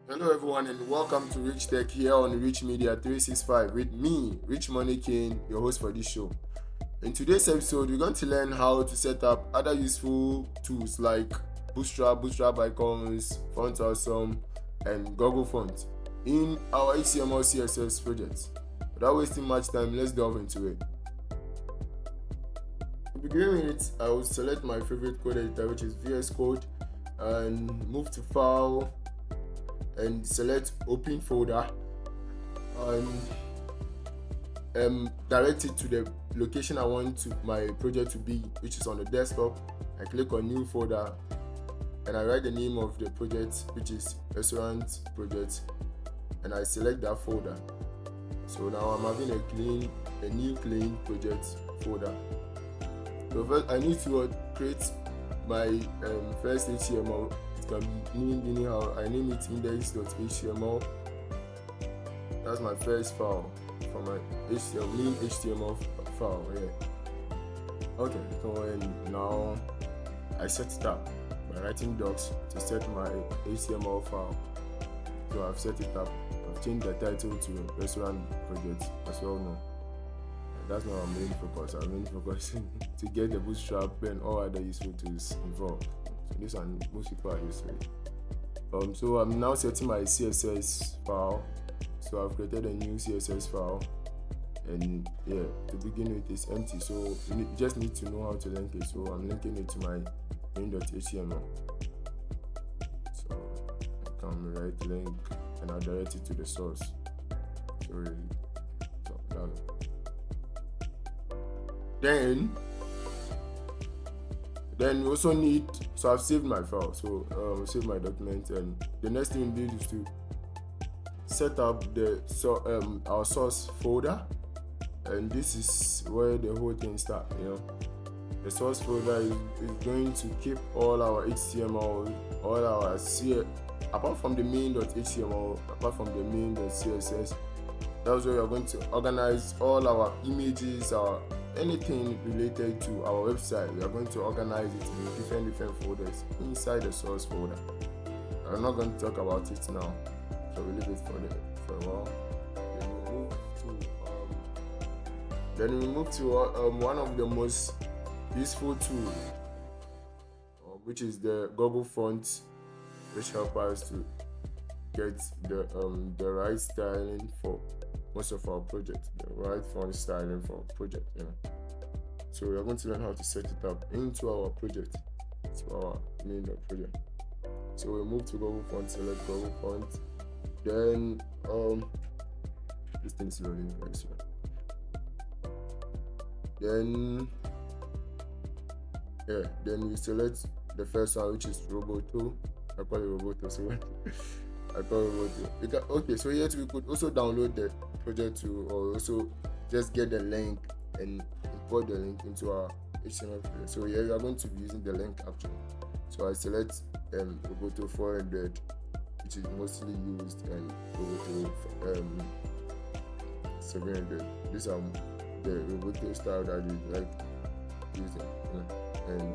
Hello everyone and welcome to Rich Tech here on Rich Media 365 with me, Rich Money King, your host for this show. In today's episode, we're going to learn how to set up other useful tools like Bootstrap icons, Font Awesome, and Google Fonts in our HTML CSS project. Without wasting much time, let's delve into it. To begin with, I will select my favorite code editor, which is VS Code, and move to File and select Open Folder and direct it to the location I want my project to be, which is on the desktop. I click on New Folder and I write the name of the project, which is Restaurant Project, and I select that folder. So now I'm having a new clean project folder. So first I need to create my first HTML. It can be named anyhow. I name it index.html. That's my first file for my main HTML file. Yeah. Okay, so now I set it up by writing docs to set my HTML file. So I've set it up. I've changed the title to Restaurant Project as well now. That's not our main focus. Our main focus is to get the Bootstrap and all other useful tools involved. So this one most people are used to it. So I'm now setting my CSS file. So I've created a new CSS file, and yeah, to begin with it's empty. So you just need to know how to link it. So I'm linking it to my main.html. So I can write link and I'll direct it to the source. Then we also need, so I've saved my file, so save my document, and the next thing we need is to set up our source folder, and this is where the whole thing starts. The source folder is going to keep all our HTML, all our apart from the main.html, apart from the main.css. That's where we are going to organize all our images, anything related to our website. We are going to organize it in different folders inside the source folder. I'm not going to talk about it now, so we'll leave it for a while. Then we move to one of the most useful tools, which is the Google Fonts, which help us to get the right styling for most of our project, the right font styling for our project. So we are going to learn how to set it up into our project, to our main project. So we move to Google Font, select Google Font, then this thing's loading very soon. Then we select the first one, which is Roboto. I call it Roboto, so I call it Roboto. Okay, so yet we could also download the project to, or also just get the link and import the link into our HTML project. So here we are going to be using the link actually. So I select Roboto 400, which is mostly used, and Roboto 700. These are the Roboto style that we like using. And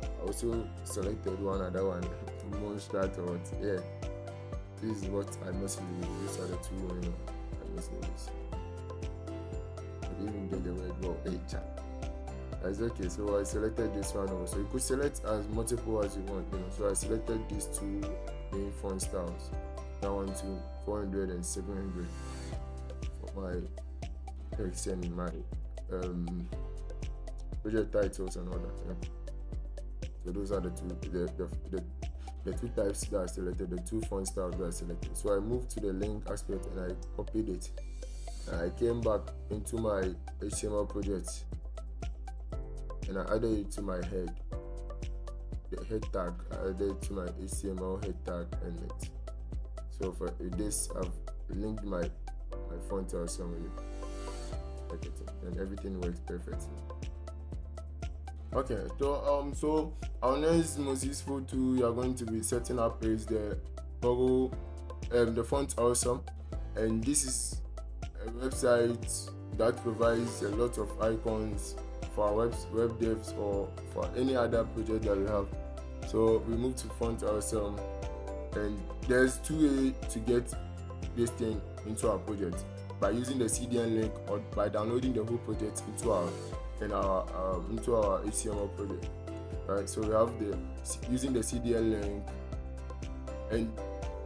I also selected another one, Bootstrap or what. Yeah, this is what I mostly use. These are the two I mostly use. I didn't even get the word well. Hey, chat. That's okay. So I selected this one also. You could select as multiple as you want. So I selected these two main font styles. That one to 400 and 700 for my text and my project titles and all that. Yeah. So those are the two types that I selected, the two font styles that I selected. So I moved to the link aspect and I copied it. And I came back into my HTML project and I added it to my head. The head tag, I added it to my HTML head tag and it. So for this, I've linked my font or somewhere, and everything works perfectly. Okay, so our next most useful tool you are going to be setting up is the Google, the Font Awesome, and this is a website that provides a lot of icons for our web devs or for any other project that we have. So we move to Font Awesome, And there's two ways to get this thing into our project: by using the CDN link or by downloading the whole project into our HTML project. Right, so we have using the CDN link, and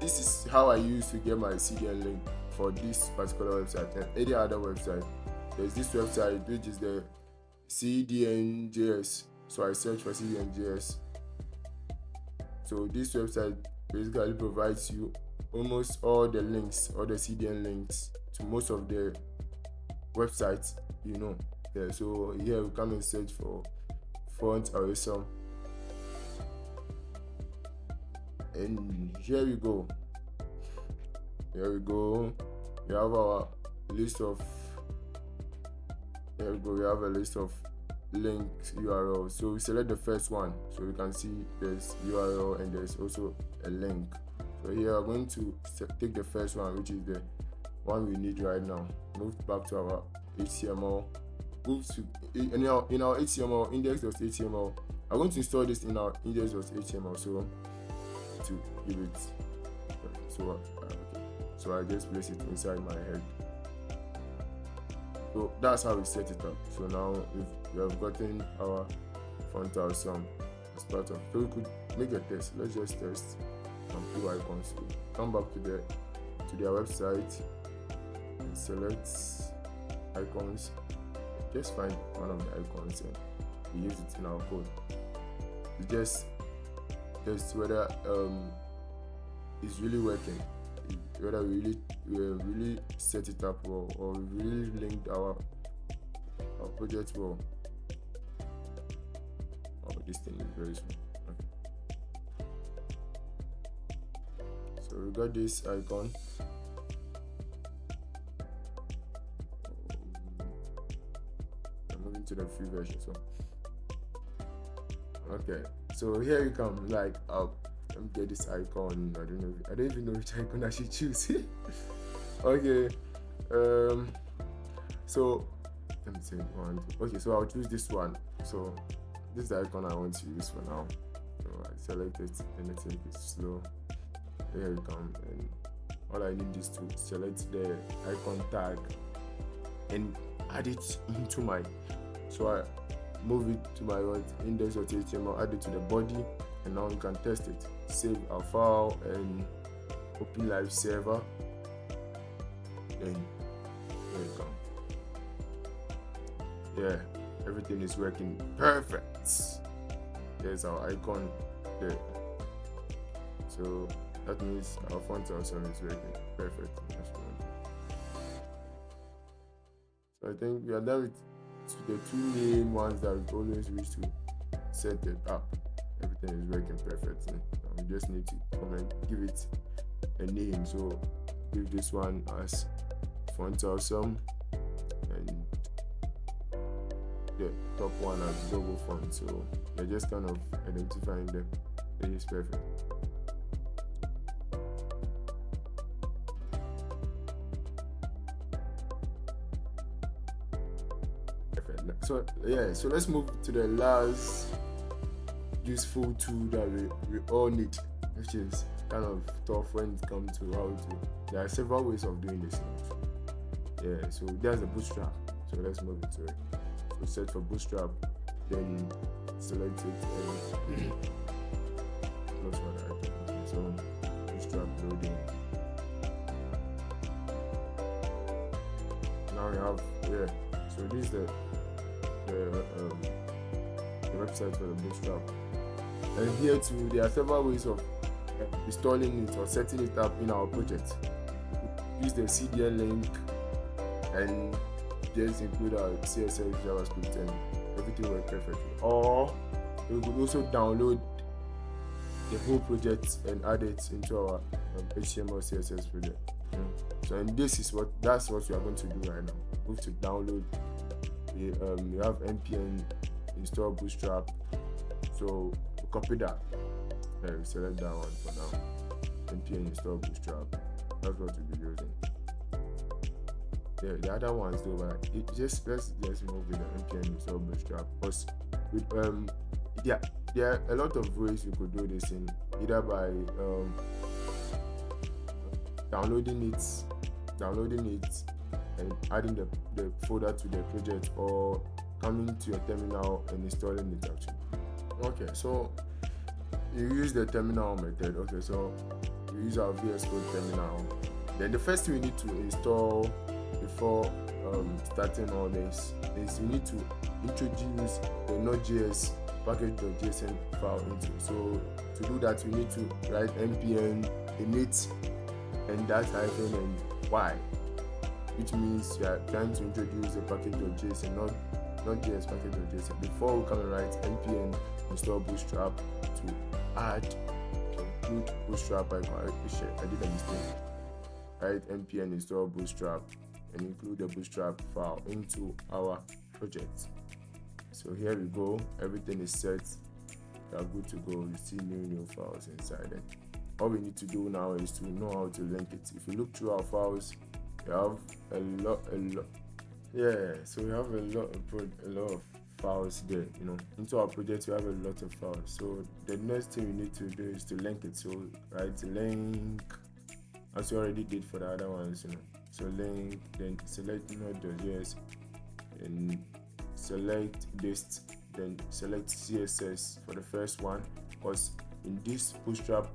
this is how I used to get my CDN link for this particular website and any other website. There's this website which is the CDN.js, so I search for CDN.js. So this website basically provides you almost all the links, all the CDN links to most of the websites, Yeah, so here we come and search for font awesome, and here we go. We have our list of we have a list of links URL. So we select the first one, so you can see there's URL and there's also a link. So here I'm going to take the first one, which is the one we need right now. Move back to our HTML. In our HTML index.html. I'm going to install this in our index.html. So to give it, so I just place it inside my head. So that's how we set it up. So now we have gotten our font awesome as part of. So we could make a test. Let's just test some few icons. So come back to their website and select icons. Just find one of the icons and we use it in our code. We just test whether it's really working, whether we really set it up well, or we really linked our project well. Oh, this thing is very small. Okay. So we got this icon. I'm moving to the free version. So okay, so here you come. Like, let me get this icon. I don't even know which icon I should choose. Okay, so let me say one. Okay, so I'll choose this one. So this is the icon I want to use for now. So I select it and I think it's slow. Here you come, and all I need is to select the icon tag and add it into my. So I move it to my index.html, add it to the body, and now you can test it. Save our file and open live server. Then here you come. Yeah, everything is working perfect. There's our icon there. So that means our font awesome is working perfect. So I think we are done with the two main ones that we always wish to set it up. Everything is working perfectly. We just need to come and give it a name. So give this one as font awesome and the top one as double font. So we're just kind of identifying them. It is perfect. So yeah, so let's move to the last useful tool that we all need, which is kind of tough when it comes to how to. There are several ways of doing this. Yeah, so there's the Bootstrap. So let's move into it. So search for Bootstrap, then select it and close for that. So Bootstrap loading. Now we have So this is the website for the Bootstrap, and here too there are several ways of installing it or setting it up in our project. Use the CDN link and just include our CSS, JavaScript, and everything works perfectly. Or you could also download the whole project and add it into our HTML CSS project. So and that's what we are going to do right now. Move to download. You have npm install Bootstrap, so copy that. We select that one for now. Npm install Bootstrap. That's what we'll be using. The other ones though, but let's just move with the npm install Bootstrap. Because with there are a lot of ways you could do this in, either by downloading it and adding the folder to the project, or coming to your terminal and installing it actually. Okay, so you use the terminal method. Okay, so we use our VS Code terminal. Then the first thing we need to install before starting all this is we need to introduce the Node.js package.json file into. So to do that, we need to write npm init and that hyphen and y, which means you are trying to introduce the package.json, not JS package.json. Before we come and write npm install Bootstrap to add include Bootstrap icon. I did a mistake. Write npm install Bootstrap and include the Bootstrap file into our project. So here we go. Everything is set. We are good to go. You see new files inside it. All we need to do now is to know how to link it. If you look through our files, we have a lot. Yeah, so we have a lot of files there. Into our project we have a lot of files. So the next thing we need to do is to link it. So write link, as we already did for the other ones. So link, then select Node.js and select dist, then select CSS for the first one, because in this Bootstrap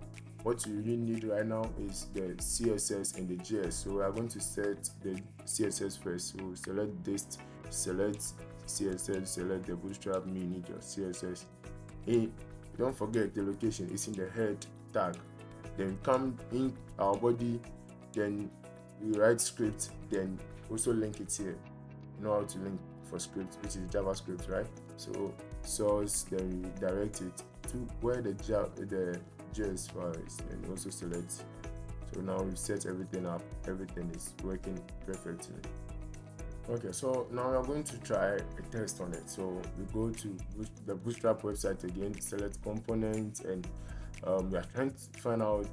what you really need right now is the CSS and the JS. So we are going to set the CSS first. So select dist, select CSS, select the Bootstrap me, need your CSS. Hey, don't forget the location is in the head tag. Then come in our body, then we write script, then also link it here. You know how to link for script, which is JavaScript, right? So source, then we direct it to where the JS file is, and also select. So now we've set everything up, everything is working perfectly. Okay, so now we are going to try a test on it. So we go to the Bootstrap website again, select components, and we are trying to find out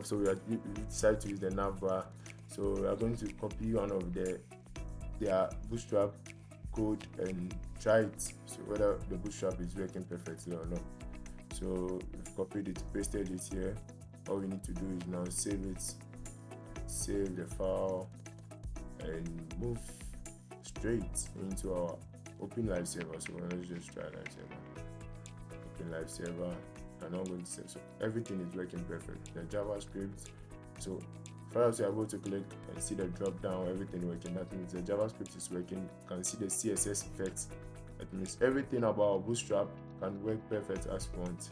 so we decide to use the navbar. So we are going to copy one of their Bootstrap code and try it, so whether the Bootstrap is working perfectly or not. So we've copied it, pasted it here. All we need to do is now save the file and move straight into our open live server. So let's just try live server. Open live server, and I'm going to say, so everything is working perfect. The JavaScript, so first you're able to click and see the drop down, everything working. That means the JavaScript is working. You can see the CSS effects. That means everything about Bootstrap can work perfect as you want.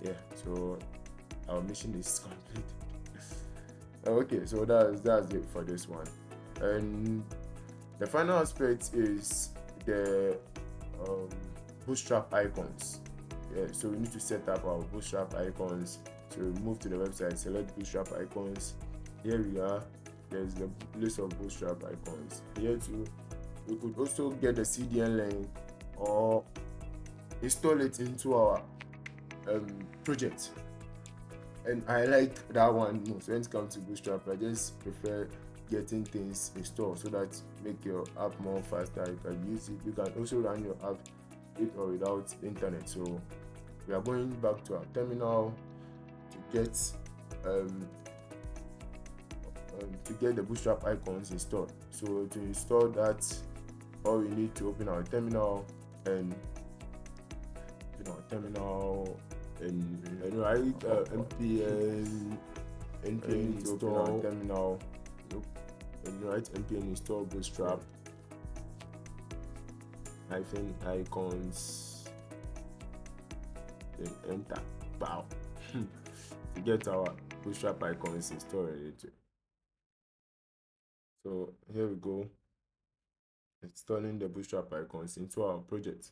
Yeah, so our mission is complete. Okay, so that's it for this one. And the final aspect is the Bootstrap icons. Yeah, so we need to set up our Bootstrap icons. So move to the website, select Bootstrap icons. Here we are. There's the list of Bootstrap icons. Here too, we could also get the CDN link or install it into our project. And I like that one most. When it comes to Bootstrap, I just prefer getting things installed so that make your app more faster. You can use it. You can also run your app with or without internet. So we are going back to our terminal to get the Bootstrap icons installed. So to install that, all we need to open our terminal and write npm install terminal, and write npm install Bootstrap icons, then enter. Wow. To get our Bootstrap icons installed already. So here we go, installing the Bootstrap icons into our project,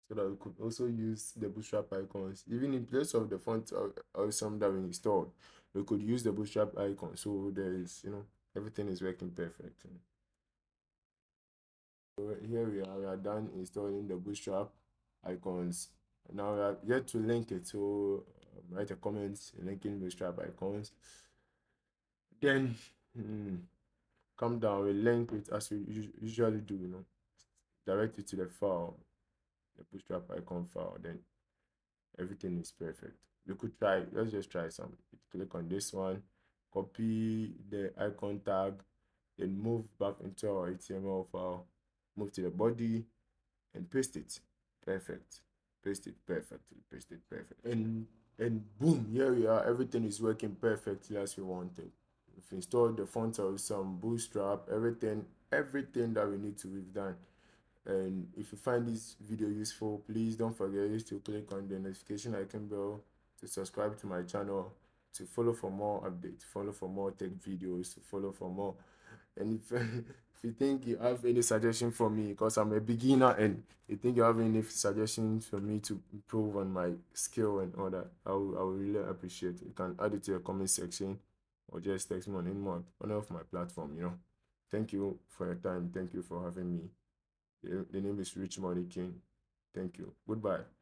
so that we could also use the Bootstrap icons even in place of the font or some that we installed. We could use the Bootstrap icon, so there's everything is working perfect. So here we are done installing the Bootstrap icons. Now we are yet to link it. So write a comment linking Bootstrap icons, then come down, we link it as we usually do, direct it to the file, the Bootstrap icon file, then everything is perfect. We could try, let's just try some. click on this one, copy the icon tag, then move back into our HTML file, move to the body, and paste it. Perfect. Paste it perfectly. Paste it perfect. And boom, here we are. Everything is working perfectly as we wanted. We've installed the font of some Bootstrap, everything that we need to, we've done. And if you find this video useful, please don't forget to click on the notification icon bell, to subscribe to my channel, to follow for more updates, follow for more tech videos, to follow for more. And if if you think you have any suggestion for me, because I'm a beginner, and you think you have any suggestions for me to improve on my skill and all that, I will really appreciate it. You can add it to your comment section, or just text me on one of my platform. Thank you for your time. Thank you for having me. The name is Rich Money King. Thank you. Goodbye.